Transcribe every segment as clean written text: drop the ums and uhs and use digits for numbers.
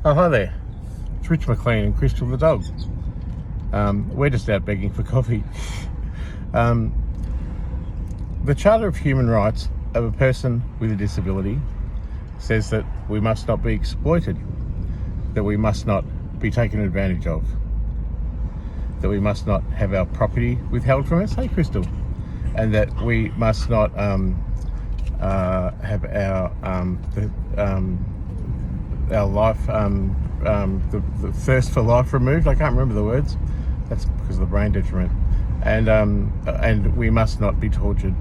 Oh, hi there. It's Rich McLEAN and Crystal the dog. We're just out begging for coffee. The Charter of Human Rights of a person with a disability says that we must not be exploited, that we must not be taken advantage of, that we must not have our property withheld from us. Hey, Crystal. And that we must not have our life, the thirst for life removed. I can't remember the words. That's because of the brain detriment. And we must not be tortured.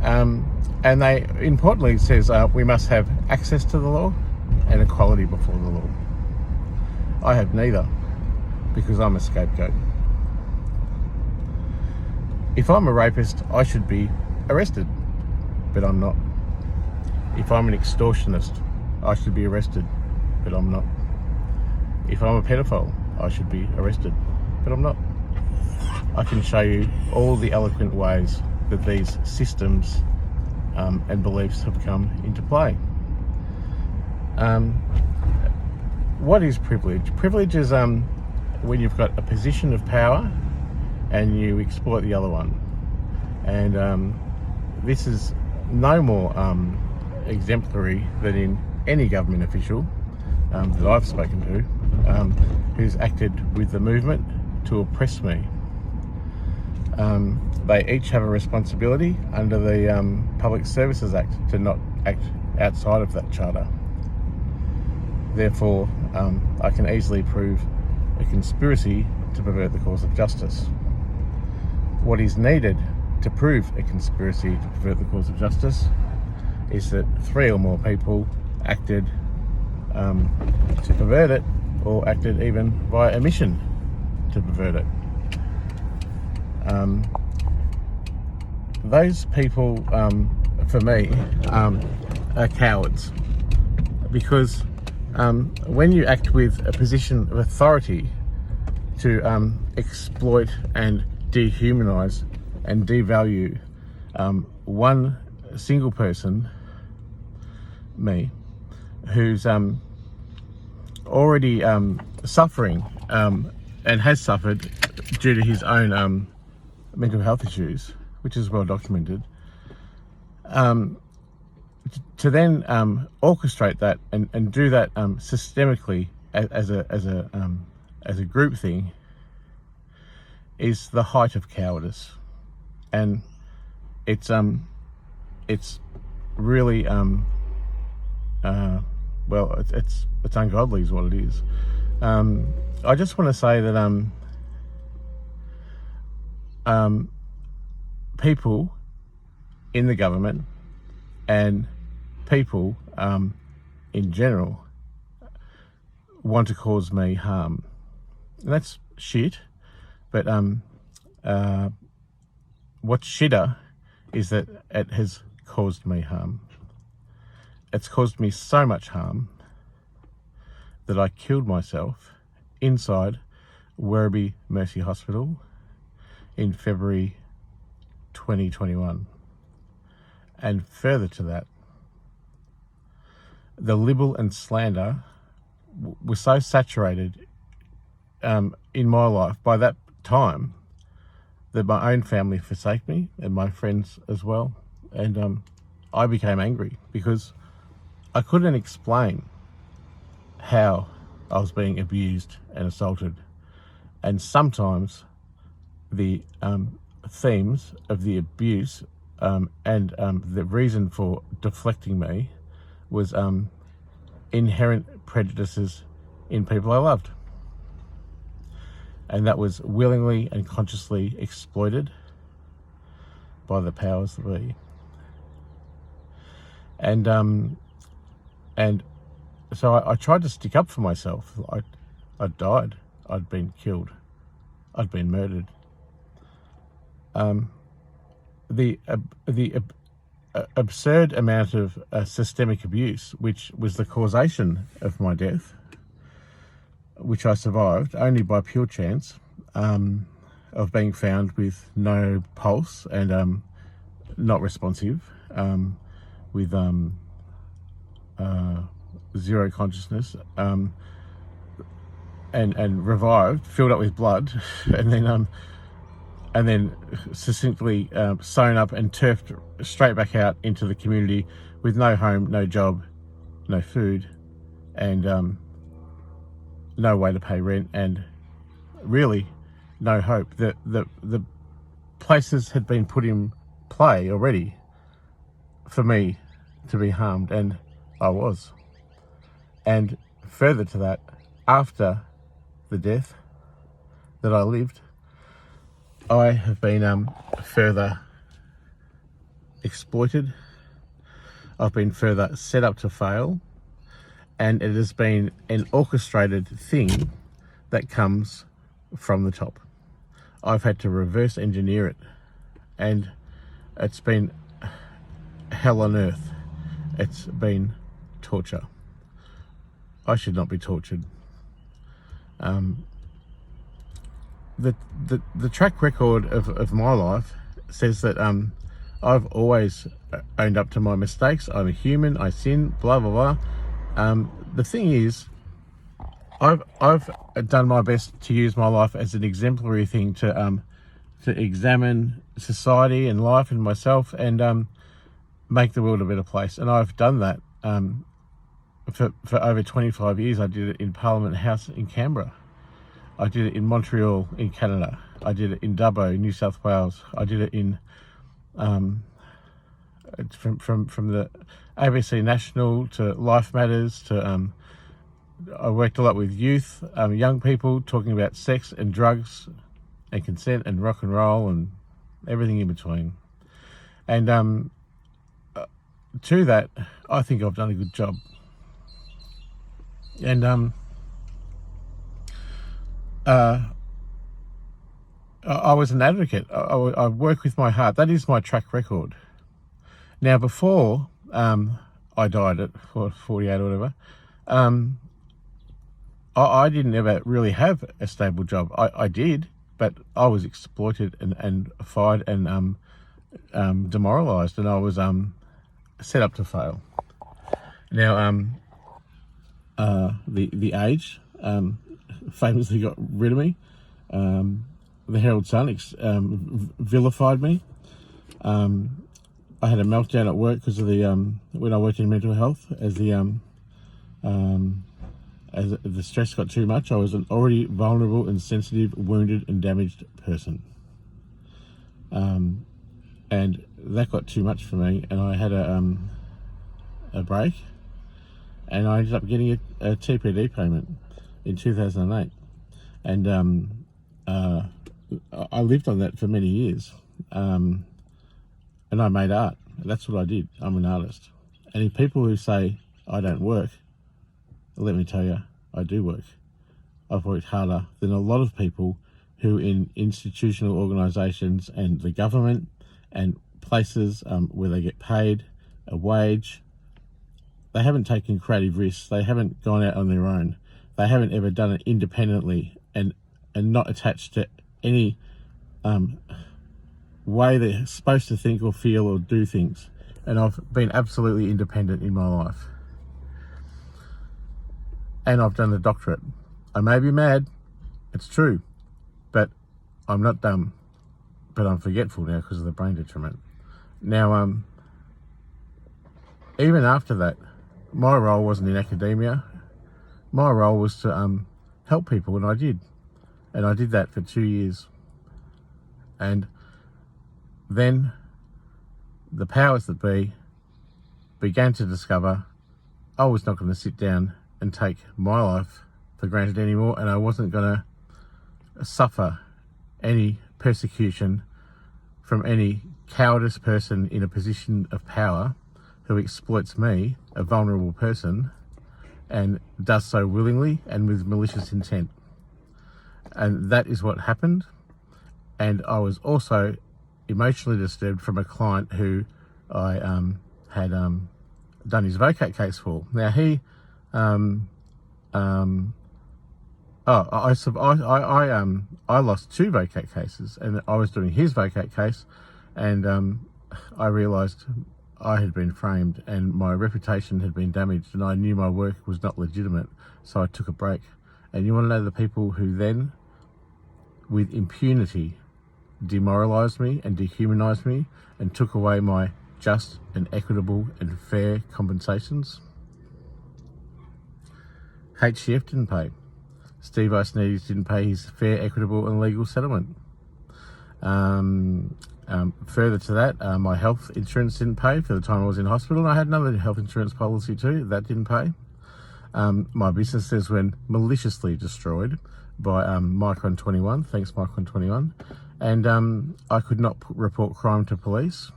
And they importantly says we must have access to the law and equality before the law. I have neither, because I'm a scapegoat. If I'm a rapist, I should be arrested, but I'm not. If I'm an extortionist, I should be arrested, but I'm not. If I'm a pedophile, I should be arrested, but I'm not. I can show you all the eloquent ways that these systems and beliefs have come into play. What is privilege? Privilege is when you've got a position of power and you exploit the other one. And this is no more exemplary than in any government official that I've spoken to who's acted with the movement to oppress me. They each have a responsibility under the Public Services Act to not act outside of that charter. Therefore, I can easily prove a conspiracy to pervert the cause of justice. What is needed to prove a conspiracy to pervert the cause of justice is that 3 or more people acted to pervert it, or acted even via omission to pervert it. Those people, for me, are cowards, because when you act with a position of authority to exploit and dehumanize and devalue one single person, me, who's already suffering and has suffered due to his own mental health issues, which is well documented, to then orchestrate that and do that systemically as a group thing is the height of cowardice. And it's really well, it's ungodly is what it is. I just want to say that people in the government and people in general want to cause me harm. And that's shit, but what's shitter is that it has caused me harm. It's caused me so much harm that I killed myself inside Werribee Mercy Hospital in February 2021. And further to that, the libel and slander was so saturated in my life by that time that my own family forsake me, and my friends as well. And I became angry because I couldn't explain how I was being abused and assaulted. And sometimes the themes of the abuse and the reason for deflecting me was inherent prejudices in people I loved. And that was willingly and consciously exploited by the powers that be. And so I tried to stick up for myself. I died. I'd been killed. I'd been murdered. The absurd amount of systemic abuse, which was the causation of my death, which I survived only by pure chance of being found with no pulse and not responsive, with zero consciousness, and revived, filled up with blood, and then succinctly sewn up and turfed straight back out into the community with no home, no job, no food, and no way to pay rent, and really no hope. The places had been put in play already for me to be harmed, and I was. And further to that, after the death that I lived, I have been further exploited. I've been further set up to fail, and it has been an orchestrated thing that comes from the top. I've had to reverse engineer it, and it's been hell on earth. It's been torture. I should not be tortured. The track record of my life says that I've always owned up to my mistakes. I'm a human. I sin. Blah blah blah. The thing is, I've done my best to use my life as an exemplary thing to examine society and life and myself, and make the world a better place. And I've done that for over 25 years. I did it in Parliament House in Canberra. I did it in Montreal in Canada. I did it in Dubbo, New South Wales. I did it in from the ABC National to Life Matters to I worked a lot with youth, young people, talking about sex and drugs and consent and rock and roll and everything in between. And to that, I think I've done a good job. And I was an advocate. I work with my heart. That is my track record. Now, before I died at 48 or whatever, I didn't ever really have a stable job. I did, but I was exploited and fired and demoralised, and I was set up to fail. Now, the Age famously got rid of me. The Herald Sun vilified me. I had a meltdown at work because of the when I worked in mental health, as the stress got too much. I was an already vulnerable and sensitive, wounded and damaged person, and that got too much for me, and I had a break, and I ended up getting a TPD payment in 2008, and I lived on that for many years, and I made art. That's what I did. I'm an artist. And if people who say I don't work, let me tell you, I do work. I've worked harder than a lot of people who in institutional organisations and the government and places where they get paid a wage. They haven't taken creative risks. They haven't gone out on their own. They haven't ever done it independently and not attached to any way they're supposed to think or feel or do things. And I've been absolutely independent in my life. And I've done a doctorate. I may be mad, it's true, but I'm not dumb. But I'm forgetful now because of the brain detriment. Now, even after that, my role wasn't in academia. My role was to help people, and I did. And I did that for 2 years. And then the powers that be began to discover I was not going to sit down and take my life for granted anymore, and I wasn't going to suffer any persecution from any cowardice person in a position of power who exploits me, a vulnerable person, and does so willingly and with malicious intent. And that is what happened. And I was also emotionally disturbed from a client who I had done his VOCAT case for. Now he, I lost 2 VOCAT cases, and I was doing his VOCAT case, and I realised I had been framed and my reputation had been damaged, and I knew my work was not legitimate, so I took a break. And you want to know the people who then, with impunity, demoralised me and dehumanised me and took away my just and equitable and fair compensations? HCF didn't pay. Steve Icenides didn't pay his fair, equitable and legal settlement. Further to that, my health insurance didn't pay for the time I was in hospital, and I had another health insurance policy too, that didn't pay. My businesses were maliciously destroyed by Micron 21, thanks Micron 21, and I could not report crime to police,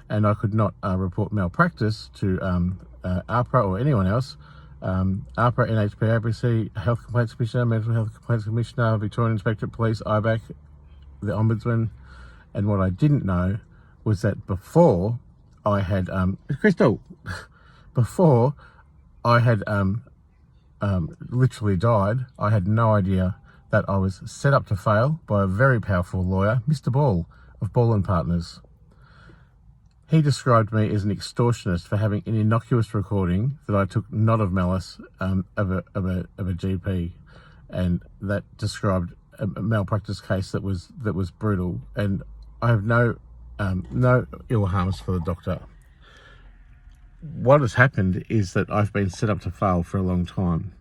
and I could not report malpractice to APRA or anyone else. APRA, NHP, ABC, Health Complaints Commissioner, Mental Health Complaints Commissioner, Victorian Inspectorate Police, IBAC, the Ombudsman. And what I didn't know was that before I had, Crystal, before I had literally died, I had no idea that I was set up to fail by a very powerful lawyer, Mr. Ball of Ball and Partners. He described me as an extortionist for having an innocuous recording that I took not of malice of a GP, and that described a malpractice case that was brutal. And I have no ill harms for the doctor. What has happened is that I've been set up to fail for a long time,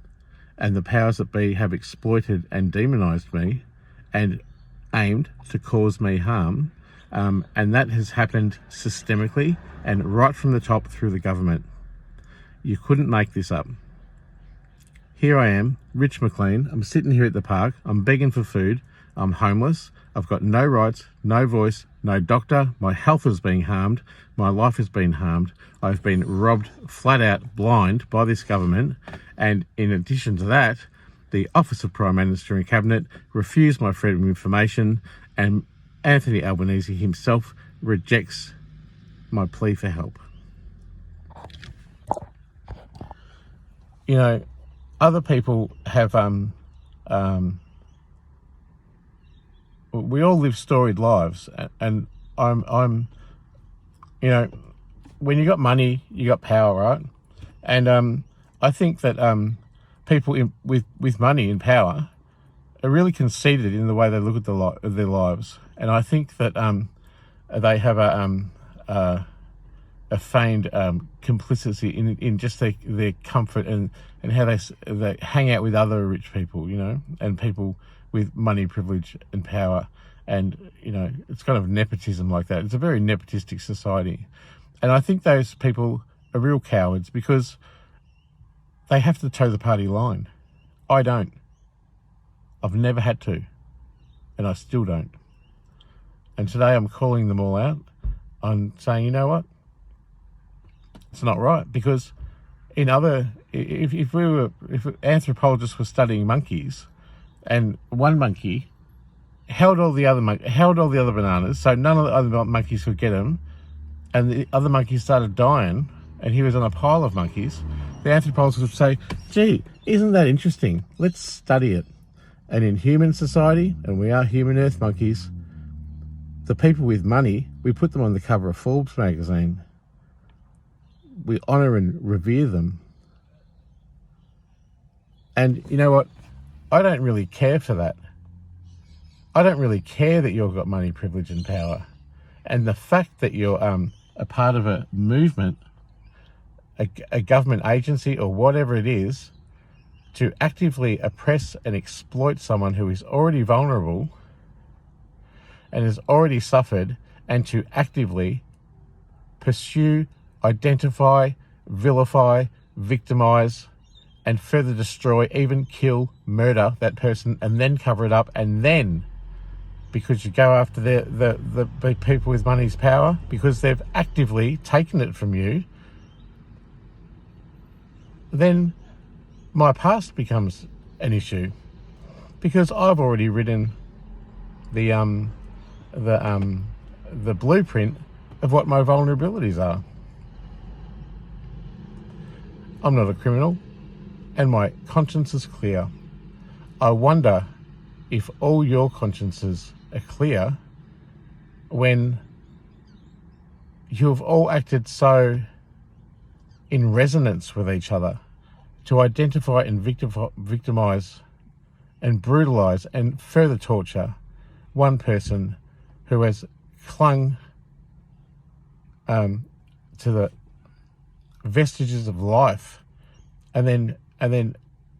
and the powers that be have exploited and demonised me and aimed to cause me harm. And that has happened systemically and right from the top through the government. You couldn't make this up. Here I am, Rich McLEAN. I'm sitting here at the park. I'm begging for food. I'm homeless. I've got no rights, no voice, no doctor. My health is being harmed. My life has been harmed. I've been robbed flat out blind by this government. And in addition to that, the Office of Prime Minister and Cabinet refused my freedom of information, and Anthony Albanese himself rejects my plea for help. You know, other people have, we all live storied lives, and I'm, you know, when you got money, you got power, right? And I think that people with money and power are really conceited in the way they look at their lives. And I think that they have a feigned complicity in just their comfort and how they hang out with other rich people, you know, and people with money, privilege and power. And, you know, it's kind of nepotism like that. It's a very nepotistic society. And I think those people are real cowards because they have to toe the party line. I don't. I've never had to, and I still don't. And today I'm calling them all out. I'm saying, you know what? It's not right, because if anthropologists were studying monkeys, and one monkey held all the other bananas, so none of the other monkeys could get them, and the other monkeys started dying, and he was on a pile of monkeys, the anthropologists would say, gee, isn't that interesting? Let's study it. And in human society, and we are human earth monkeys, the people with money, we put them on the cover of Forbes magazine. We honour and revere them. And you know what? I don't really care for that. I don't really care that you've got money, privilege and power. And the fact that you're a part of a movement, a government agency or whatever it is, to actively oppress and exploit someone who is already vulnerable and has already suffered, and to actively pursue, identify, vilify, victimize, and further destroy, even kill, murder that person, and then cover it up, and then, because you go after the people with money's power, because they've actively taken it from you, then my past becomes an issue, because I've already written the blueprint of what my vulnerabilities are. I'm not a criminal, and my conscience is clear. I wonder if all your consciences are clear when you have all acted so in resonance with each other to identify and victimize and brutalize and further torture one person who has clung to the vestiges of life, and then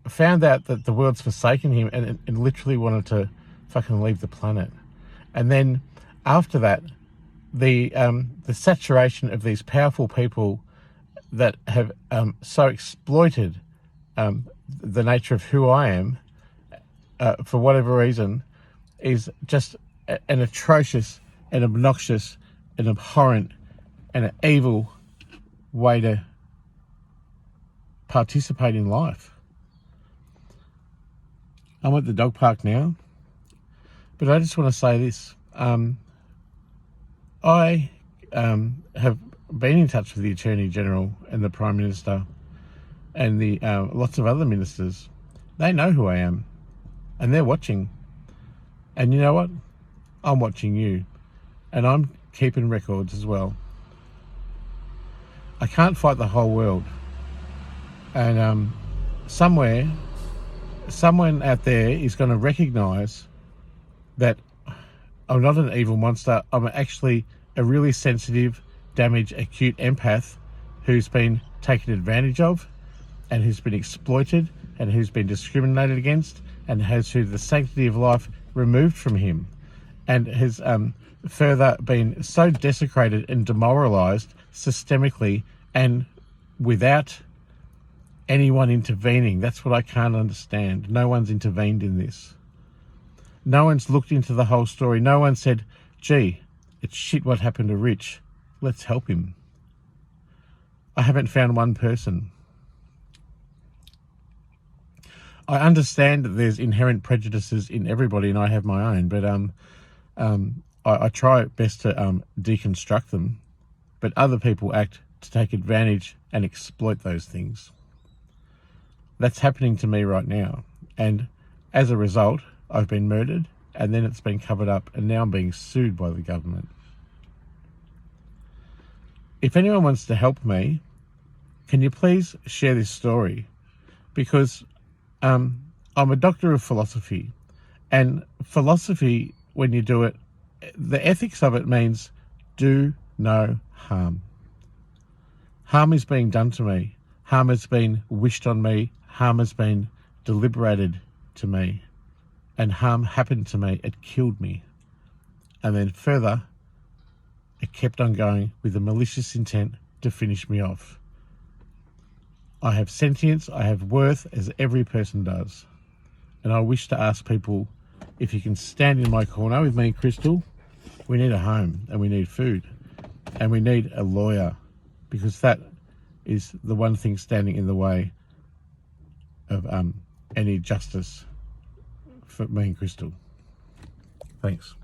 found out that the world's forsaken him and literally wanted to fucking leave the planet. And then after that, the saturation of these powerful people that have so exploited the nature of who I am, for whatever reason, is just an atrocious and obnoxious and abhorrent and an evil way to participate in life. I'm at the dog park now, but I just want to say this. I have been in touch with the Attorney General and the Prime Minister and the lots of other ministers. They know who I am, and they're watching. And you know what? I'm watching you, and I'm keeping records as well. I can't fight the whole world, and someone out there is going to recognise that I'm not an evil monster. I'm actually a really sensitive, damaged, acute empath who's been taken advantage of and who's been exploited and who's been discriminated against and has had the sanctity of life removed from him, and has further been so desecrated and demoralised systemically and without anyone intervening. That's what I can't understand. No one's intervened in this. No one's looked into the whole story. No one said, gee, it's shit what happened to Rich. Let's help him. I haven't found one person. I understand that there's inherent prejudices in everybody, and I have my own, but I try best to deconstruct them. But other people act to take advantage and exploit those things. That's happening to me right now. And as a result, I've been murdered, and then it's been covered up, and now I'm being sued by the government. If anyone wants to help me, can you please share this story? Because I'm a doctor of philosophy, and philosophy, when you do it, the ethics of it means do no harm. Harm is being done to me. Harm has been wished on me. Harm has been deliberated to me. And harm happened to me. It killed me. And then further, it kept on going with a malicious intent to finish me off. I have sentience, I have worth, as every person does. And I wish to ask people, if you can stand in my corner with me, Crystal, we need a home, and we need food, and we need a lawyer, because that is the one thing standing in the way of any justice for me and Crystal. Thanks.